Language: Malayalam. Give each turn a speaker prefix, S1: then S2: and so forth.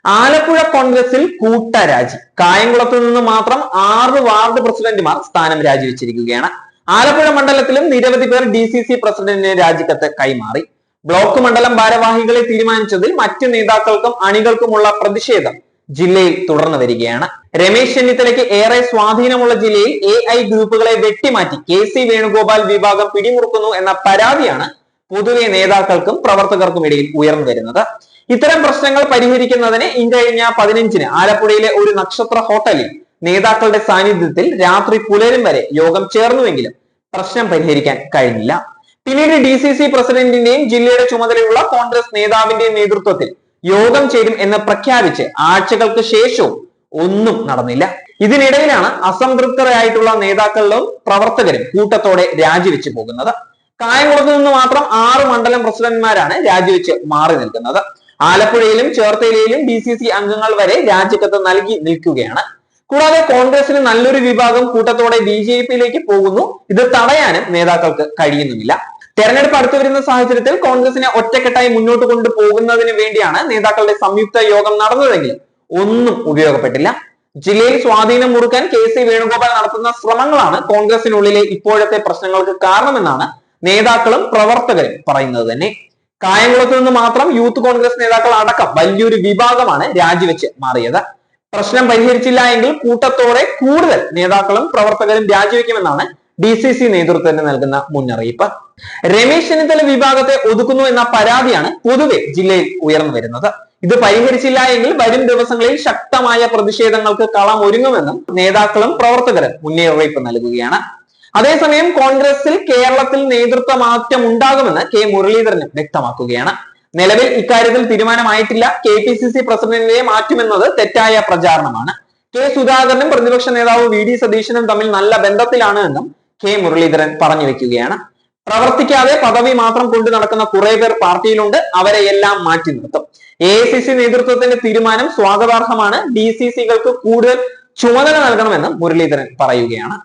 S1: ആലപ്പുഴ കോൺഗ്രസിൽ കൂട്ടരാജി. കായംകുളത്ത് നിന്ന് മാത്രം 6 വാർഡ് പ്രസിഡന്റുമാർ സ്ഥാനം രാജിവെച്ചിരിക്കുകയാണ്. ആലപ്പുഴ മണ്ഡലത്തിലും നിരവധി പേർ DCC പ്രസിഡന്റിന് രാജിക്കത്ത് കൈമാറി. ബ്ലോക്ക് മണ്ഡലം ഭാരവാഹികളെ തീരുമാനിച്ചതിൽ മറ്റ് നേതാക്കൾക്കും അണികൾക്കുമുള്ള പ്രതിഷേധം ജില്ലയിൽ തുടർന്നു വരികയാണ്. രമേശ് ചെന്നിത്തലയ്ക്ക് ഏറെ സ്വാധീനമുള്ള ജില്ലയിൽ AI ഗ്രൂപ്പുകളെ വെട്ടിമാറ്റി KC വേണുഗോപാൽ വിഭാഗം പിടിമുറുക്കുന്നു എന്ന പരാതിയാണ് പൊതുവെ നേതാക്കൾക്കും പ്രവർത്തകർക്കും ഇടയിൽ ഉയർന്നു വരുന്നത്. ഇത്തരം പ്രശ്നങ്ങൾ പരിഹരിക്കുന്നതിന് ഇക്കഴിഞ്ഞ 15-ന് ആലപ്പുഴയിലെ ഒരു നക്ഷത്ര ഹോട്ടലിൽ നേതാക്കളുടെ സാന്നിധ്യത്തിൽ രാത്രി പുലരും വരെ യോഗം ചേർന്നുവെങ്കിലും പ്രശ്നം പരിഹരിക്കാൻ കഴിഞ്ഞില്ല. പിന്നീട് DCC പ്രസിഡന്റിന്റെയും ജില്ലയുടെ ചുമതലയുള്ള കോൺഗ്രസ് നേതാവിന്റെയും നേതൃത്വത്തിൽ യോഗം ചേരും എന്ന് പ്രഖ്യാപിച്ച് ആഴ്ചകൾക്ക് ശേഷവും ഒന്നും നടന്നില്ല. ഇതിനിടയിലാണ് അസംതൃപ്തരായിട്ടുള്ള നേതാക്കളും പ്രവർത്തകരും കൂട്ടത്തോടെ രാജിവെച്ച് പോകുന്നത്. കായംകുളത്ത് നിന്ന് മാത്രം 6 മണ്ഡലം പ്രസിഡന്റുമാരാണ് രാജിവെച്ച് മാറി നിൽക്കുന്നത്. ആലപ്പുഴയിലും ചേർത്തലയിലും DCC അംഗങ്ങൾ വരെ രാജിക്കത്ത് നൽകി നിൽക്കുകയാണ്. കൂടാതെ കോൺഗ്രസിന് നല്ലൊരു വിഭാഗം കൂട്ടത്തോടെ BJPയിലേക്ക് പോകുന്നു. ഇത് തടയാനും നേതാക്കൾക്ക് കഴിയുന്നുമില്ല. തെരഞ്ഞെടുപ്പ് അടുത്തു വരുന്ന സാഹചര്യത്തിൽ കോൺഗ്രസിനെ ഒറ്റക്കെട്ടായി മുന്നോട്ട് കൊണ്ടുപോകുന്നതിന് വേണ്ടിയാണ് നേതാക്കളുടെ സംയുക്ത യോഗം നടന്നതെങ്കിലും ഒന്നും ഉപയോഗപ്പെട്ടില്ല. ജില്ലയിൽ സ്വാധീനം മുറുക്കാൻ KC വേണുഗോപാൽ നടത്തുന്ന ശ്രമങ്ങളാണ് കോൺഗ്രസിനുള്ളിലെ ഇപ്പോഴത്തെ പ്രശ്നങ്ങൾക്ക് കാരണമെന്നാണ് നേതാക്കളും പ്രവർത്തകരും പറയുന്നത് തന്നെ. കായംകുളത്ത് നിന്ന് മാത്രം യൂത്ത് കോൺഗ്രസ് നേതാക്കൾ അടക്കം വലിയൊരു വിഭാഗമാണ് രാജിവെച്ച് മാറിയത്. പ്രശ്നം പരിഹരിച്ചില്ല എങ്കിൽ കൂട്ടത്തോടെ കൂടുതൽ നേതാക്കളും പ്രവർത്തകരും രാജിവെക്കുമെന്നാണ് DCC നേതൃത്വത്തിന് നൽകുന്ന മുന്നറിയിപ്പ്. രമേശ് ചെന്നിത്തല വിഭാഗത്തെ ഒതുക്കുന്നു എന്ന പരാതിയാണ് പൊതുവെ ജില്ലയിൽ ഉയർന്നു വരുന്നത്. ഇത് പരിഹരിച്ചില്ല എങ്കിൽ വരും ദിവസങ്ങളിൽ ശക്തമായ പ്രതിഷേധങ്ങൾക്ക് കളമൊരുങ്ങുമെന്നും നേതാക്കളും പ്രവർത്തകരും മുന്നറിയിപ്പ് നൽകുകയാണ്. അതേസമയം കോൺഗ്രസിൽ കേരളത്തിൽ നേതൃത്വ മാറ്റം ഉണ്ടാകുമെന്ന് K മുരളീധരനും വ്യക്തമാക്കുകയാണ്. നിലവിൽ ഇക്കാര്യത്തിൽ തീരുമാനമായിട്ടില്ല. KPCC പ്രസിഡന്റിനെ മാറ്റുമെന്നത് തെറ്റായ പ്രചാരണമാണ്. K സുധാകരനും പ്രതിപക്ഷ നേതാവ് VD സതീശനും തമ്മിൽ നല്ല ബന്ധത്തിലാണ് എന്നും K മുരളീധരൻ പറഞ്ഞു വെക്കുകയാണ്. പ്രവർത്തിക്കാതെ പദവി മാത്രം കൊണ്ടു നടക്കുന്ന കുറെ പേർ പാർട്ടിയിലുണ്ട്. അവരെയെല്ലാം മാറ്റി നിർത്തും. AICC നേതൃത്വത്തിന്റെ തീരുമാനം സ്വാഗതാർഹമാണ്. DCCകൾക്ക് കൂടുതൽ ചുമതല നൽകണമെന്നും മുരളീധരൻ പറയുകയാണ്.